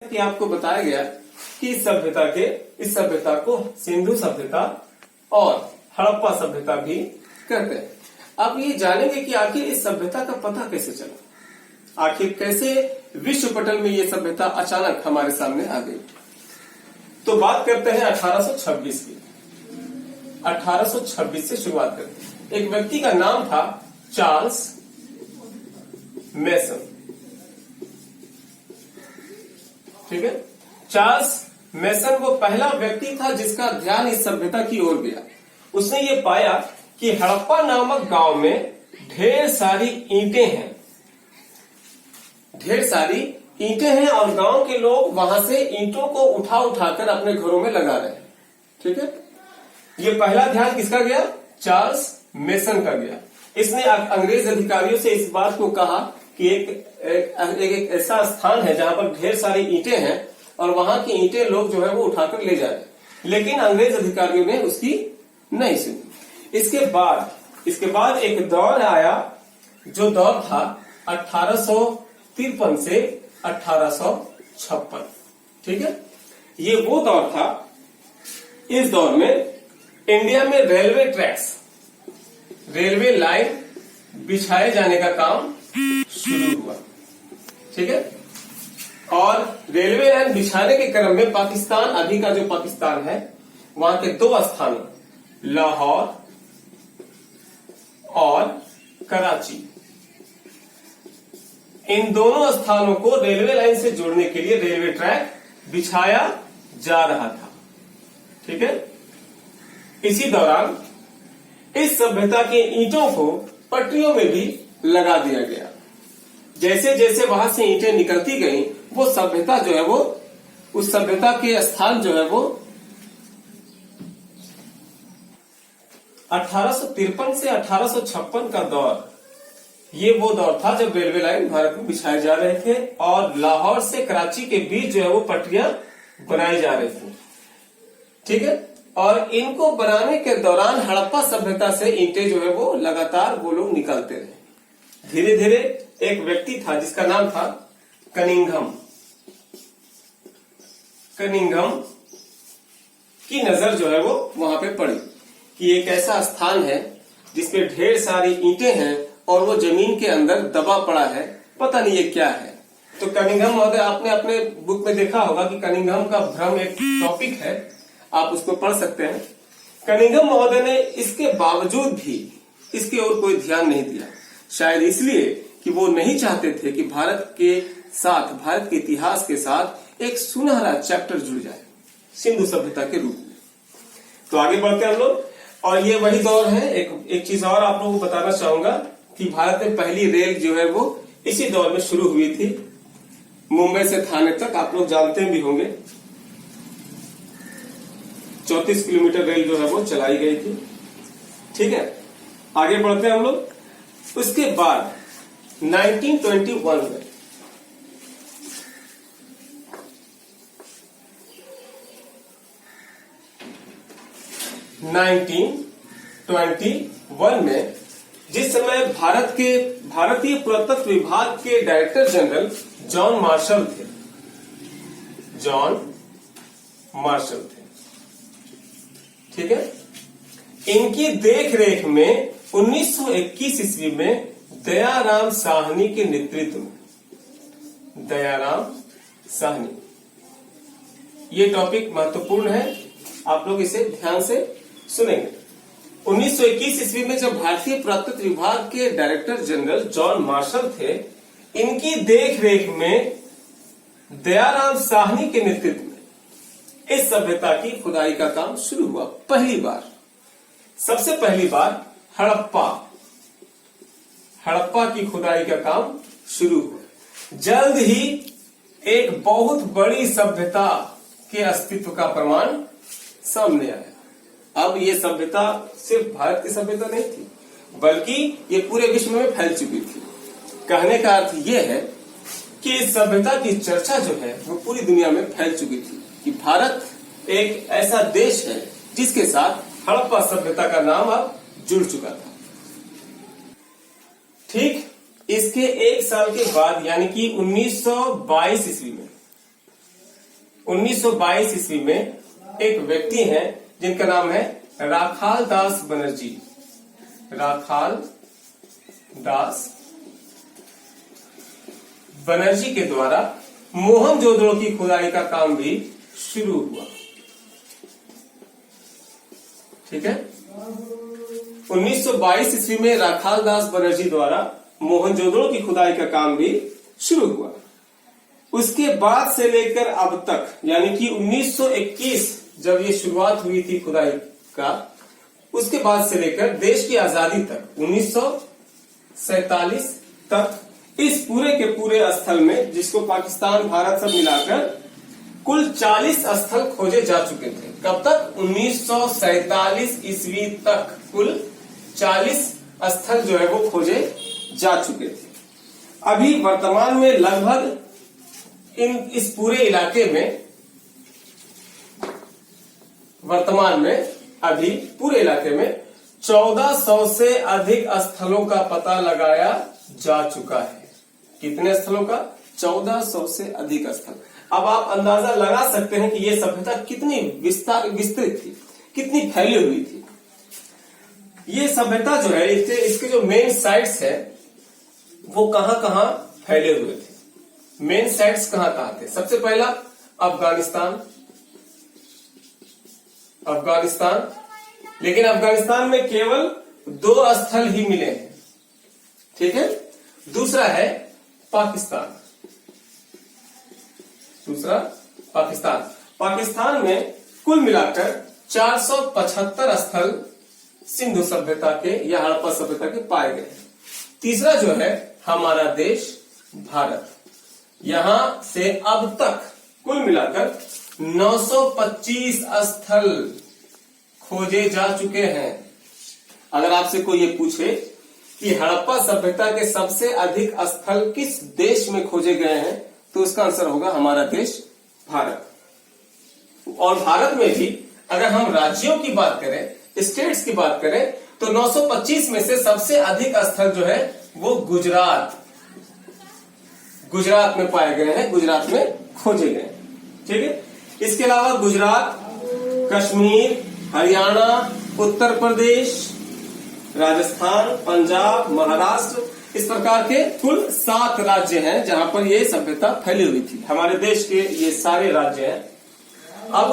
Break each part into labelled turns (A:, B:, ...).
A: कि आपको बताया गया कि इस सभ्यता को सिंधु सभ्यता और हड़प्पा सभ्यता भी कहते हैं। अब ये जानेंगे कि आखिर इस सभ्यता का पता कैसे चला, आखिर कैसे विश्व पटल में ये सभ्यता अचानक हमारे सामने आ गई। तो बात करते हैं 1826 की। 1826 से शुरुआत करते हैं। एक व्यक्ति का नाम था चार्ल्स मेसन। ठीक है, चार्ल्स मेसन वो पहला व्यक्ति था जिसका ध्यान इस सभ्यता की ओर गया। उसने ये पाया कि हड़प्पा नामक गांव में ढेर सारी ईंटें हैं और गांव के लोग वहां से ईंटों को उठा उठाकर अपने घरों में लगा रहे हैं। ठीक है, ये पहला ध्यान किसका गया? चार्ल्स मेसन का गया। इसने अंग्रेज अधिकारियों से इस बात को कहा कि एक ऐसा स्थान है जहां पर ढेर सारी ईंटें हैं और वहां की ईंटें लोग जो है वो उठाकर ले जा रहे हैं। लेकिन अंग्रेज अधिकारियों ने उसकी नहीं सुनी। इसके बाद एक दौर आया, जो दौर था 1853 से 1856। ठीक है, ये वो दौर था। इस दौर में इंडिया में रेलवे लाइन बिछाए जाने का काम शुरू हुआ। ठीक है, और रेलवे लाइन बिछाने के क्रम में पाकिस्तान, अभी का जो पाकिस्तान है, वहां के दो स्थानों लाहौर और कराची, इन दोनों स्थानों को रेलवे लाइन से जोड़ने के लिए रेलवे ट्रैक बिछाया जा रहा था। ठीक है, इसी दौरान इस सभ्यता के ईंटों को पटरियों में भी लगा दिया गया। जैसे जैसे वहां से ईंटें निकलती गईं, वो सभ्यता जो है वो, उस सभ्यता के स्थान जो है वो 1853 से 1856 का दौर, ये वो दौर था जब रेलवे लाइन भारत में बिछाए जा रहे थे और लाहौर से कराची के बीच जो है वो पटरियां बनाई जा रही थी। ठीक है, और इनको बनाने के दौरान हड़प्पा सभ्यता से ईंटें जो है वो लगातार वो लोग निकालते रहे। धीरे धीरे एक व्यक्ति था जिसका नाम था कनिंघम की नजर जो है वो वहां पे पड़ी कि एक ऐसा स्थान है जिसमें ढेर सारी ईंटें हैं और वो जमीन के अंदर दबा पड़ा है, पता नहीं ये क्या है। तो कनिंघम महोदय, आपने अपने बुक में देखा होगा कि कनिंघम का भ्रम एक टॉपिक है, आप उसको पढ़ सकते हैं। कनिंघम महोदय ने इसके बावजूद भी इसके ओर कोई ध्यान नहीं दिया, शायद इसलिए कि वो नहीं चाहते थे कि भारत के इतिहास के साथ एक सुनहरा चैप्टर जुड़ जाए सिंधु सभ्यता के रूप में। तो आगे बढ़ते हैं हम लोग, और ये वही दौर है। एक चीज और आप लोगों को बताना चाहूंगा कि भारत में पहली रेल जो है वो इसी दौर में शुरू हुई थी, मुंबई से थाने तक। आप लोग जानते भी होंगे 34 किलोमीटर रेल जो है वो चलाई गई थी। ठीक है, आगे बढ़ते हैं हम लोग। उसके बाद 1921 में जिस समय भारतीय पुरातत्व विभाग के डायरेक्टर जनरल जॉन मार्शल थे। ठीक है, इनकी देखरेख में 1921 ईस्वी में दयाराम साहनी के नेतृत्व में, ये टॉपिक महत्वपूर्ण है, आप लोग इसे ध्यान से सुनेंगे। 1921 ईस्वी में जब भारतीय पुरातत्व विभाग के डायरेक्टर जनरल जॉन मार्शल थे, इनकी देखरेख में दयाराम साहनी के नेतृत्व में इस सभ्यता की खुदाई का काम शुरू हुआ। सबसे पहली बार हड़प्पा की खुदाई का काम शुरू हुआ। जल्द ही एक बहुत बड़ी सभ्यता के अस्तित्व का प्रमाण सामने आया। अब ये सभ्यता सिर्फ भारत की सभ्यता नहीं थी, बल्कि ये पूरे विश्व में फैल चुकी थी। कहने का अर्थ ये है कि इस सभ्यता की चर्चा जो है वो पूरी दुनिया में फैल चुकी थी कि भारत एक ऐसा देश है जिसके साथ हड़प्पा सभ्यता का नाम अब जुड़ चुका था। ठीक इसके एक साल के बाद यानी कि 1922 ईस्वी में 1922 ईस्वी में एक व्यक्ति हैं जिनका नाम है राखाल दास बनर्जी। राखाल दास बनर्जी के द्वारा मोहनजोदड़ो की खुदाई का काम भी शुरू हुआ। ठीक है, 1922 ईस्वी में राखाल दास बनर्जी द्वारा मोहनजोदड़ो की खुदाई का काम भी शुरू हुआ। उसके बाद से लेकर अब तक, यानी कि 1921 जब ये शुरुआत हुई थी खुदाई का, उसके बाद से लेकर देश की आजादी तक 1947 तक इस पूरे के पूरे स्थल में, जिसको पाकिस्तान भारत सब मिलाकर कुल 40 स्थल खोजे जा चुके थे। कब तक? 1947 ईस्वी तक कुल 40 स्थल जो है वो खोजे जा चुके थे। अभी वर्तमान में लगभग इस पूरे इलाके में, वर्तमान में अभी पूरे इलाके में 1400 से अधिक स्थलों का पता लगाया जा चुका है। कितने स्थलों का? 1400 से अधिक स्थल। अब आप अंदाजा लगा सकते हैं कि यह सभ्यता कितनी विस्तृत थी, कितनी फैली हुई थी। ये सभ्यता जो है, इसके जो मेन साइट्स है वो कहां कहां फैले हुए थे। मेन साइट्स कहां कहां थे? सबसे पहला अफगानिस्तान। लेकिन अफगानिस्तान में केवल 2 स्थल ही मिले हैं। ठीक है। दूसरा है पाकिस्तान। पाकिस्तान में कुल मिलाकर 475 स्थल सिंधु सभ्यता के या हड़प्पा सभ्यता के पाए गए। तीसरा जो है हमारा देश भारत, यहां से अब तक कुल मिलाकर 925 स्थल खोजे जा चुके हैं। अगर आपसे कोई ये पूछे कि हड़प्पा सभ्यता के सबसे अधिक स्थल किस देश में खोजे गए हैं, तो उसका आंसर होगा हमारा देश भारत। और भारत में भी अगर हम राज्यों की बात करें, स्टेट्स की बात करें, तो 925 में से सबसे अधिक स्थल जो है वो गुजरात में पाए गए हैं, गुजरात में खोजे गए। ठीक है। इसके अलावा गुजरात, कश्मीर, हरियाणा, उत्तर प्रदेश, राजस्थान, पंजाब, महाराष्ट्र, इस प्रकार के कुल 7 राज्य हैं जहां पर यह सभ्यता फैली हुई थी। हमारे देश के ये सारे राज्य हैं। अब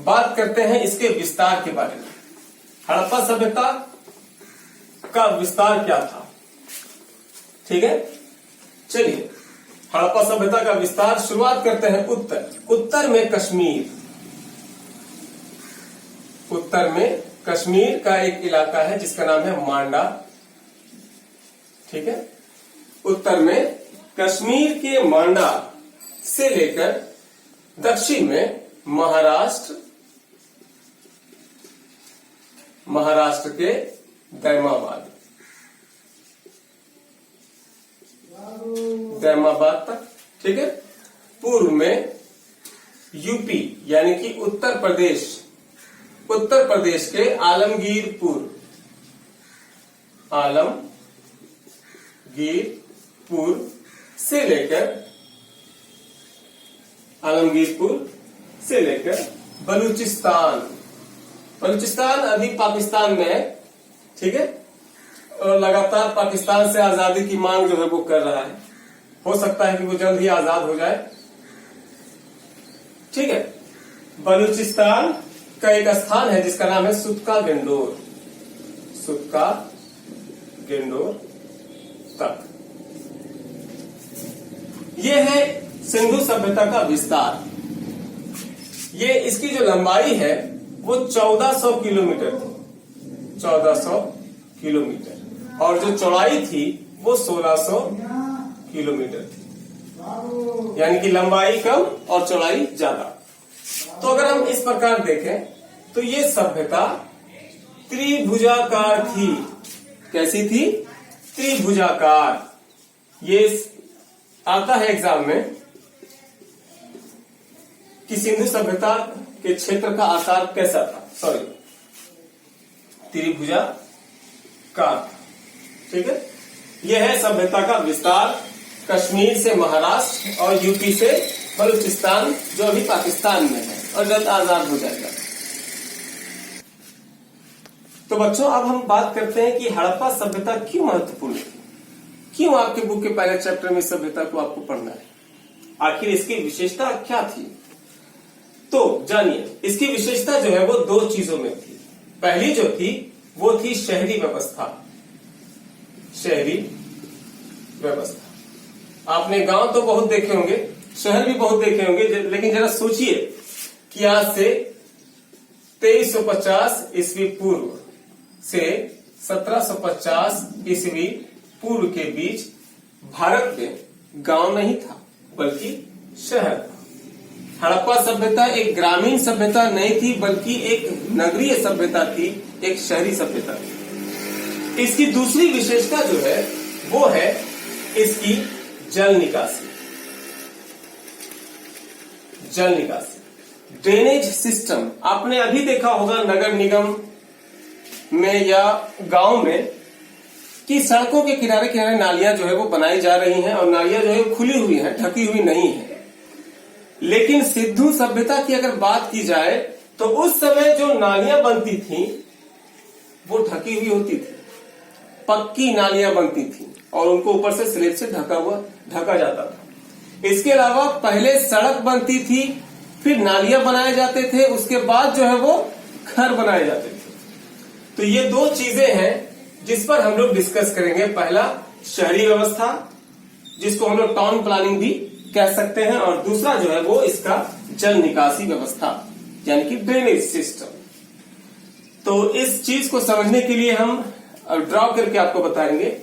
A: बात करते हैं इसके विस्तार के बारे में। हड़प्पा सभ्यता का विस्तार क्या था? ठीक है, चलिए हड़प्पा सभ्यता का विस्तार शुरुआत करते हैं उत्तर में कश्मीर। उत्तर में कश्मीर का एक इलाका है जिसका नाम है मांडा। ठीक है। उत्तर में कश्मीर के मांडा से लेकर दक्षिण में महाराष्ट्र के दैमाबाद तक। ठीक है। पूर्व में यूपी यानी कि उत्तर प्रदेश के आलमगीरपुर से लेकर बलूचिस्तान अभी पाकिस्तान में है। ठीक है। और लगातार पाकिस्तान से आजादी की मांग जो है वो कर रहा है। हो सकता है कि वो जल्द ही आजाद हो जाए। ठीक है। बलूचिस्तान का एक स्थान है जिसका नाम है सुत्का गेंडोर तक। ये है सिंधु सभ्यता का विस्तार। ये इसकी जो लंबाई है वो 1400 किलोमीटर थी, 1400 किलोमीटर, और जो चौड़ाई थी वो 1600 किलोमीटर थी। यानी कि लंबाई कम और चौड़ाई ज्यादा। तो अगर हम इस प्रकार देखें तो ये सभ्यता त्रिभुजाकार थी। कैसी थी? त्रिभुजाकार। ये आता है एग्जाम में कि सिंधु सभ्यता के क्षेत्र का आकार कैसा था। त्रिभुजाकार। ठीक है। यह है सभ्यता का विस्तार कश्मीर से महाराष्ट्र और यूपी से बलूचिस्तान जो अभी पाकिस्तान में है और जल्द आजाद हो जाएगा। तो बच्चों अब हम बात करते हैं कि हड़प्पा सभ्यता क्यों महत्वपूर्ण थी, क्यों आपके बुक के पहले चैप्टर में सभ्यता को आपको पढ़ना है, आखिर इसकी विशेषता क्या थी। तो जानिए, इसकी विशेषता जो है वो दो चीजों में थी। पहली जो थी वो थी शहरी व्यवस्था। शहरी व्यवस्था, आपने गांव तो बहुत देखे होंगे, शहर भी बहुत देखे होंगे, लेकिन जरा सोचिए कि आज से 2350 ईस्वी पूर्व से 1750 ईस्वी पूर्व के बीच भारत में गांव नहीं था बल्कि शहर था। हड़प्पा सभ्यता एक ग्रामीण सभ्यता नहीं थी बल्कि एक नगरीय सभ्यता थी, एक शहरी सभ्यता थी। इसकी दूसरी विशेषता जो है वो है इसकी जल निकासी। जल निकासी, ड्रेनेज सिस्टम। आपने अभी देखा होगा नगर निगम में या गांव में कि सड़कों के किनारे किनारे नालियां जो है वो बनाई जा रही हैं और नालियां जो है खुली हुई हैं, ढकी हुई नहीं है। लेकिन सिंधु सभ्यता की अगर बात की जाए तो उस समय जो नालियां बनती थी वो ढकी हुई होती थी, पक्की नालियां बनती थी और उनको ऊपर से स्लेब से ढका जाता था। इसके अलावा पहले सड़क बनती थी, फिर नालियां बनाए जाते थे, उसके बाद जो है वो घर बनाए जाते थे। तो ये दो चीजें हैं जिस पर हम लोग डिस्कस करेंगे। पहला शहरी व्यवस्था, जिसको हम लोग टाउन प्लानिंग भी कह सकते हैं, और दूसरा जो है वो इसका जल निकासी व्यवस्था यानी कि ड्रेनेज सिस्टम। तो इस चीज को समझने के लिए हम ड्रॉ करके आपको बताएंगे।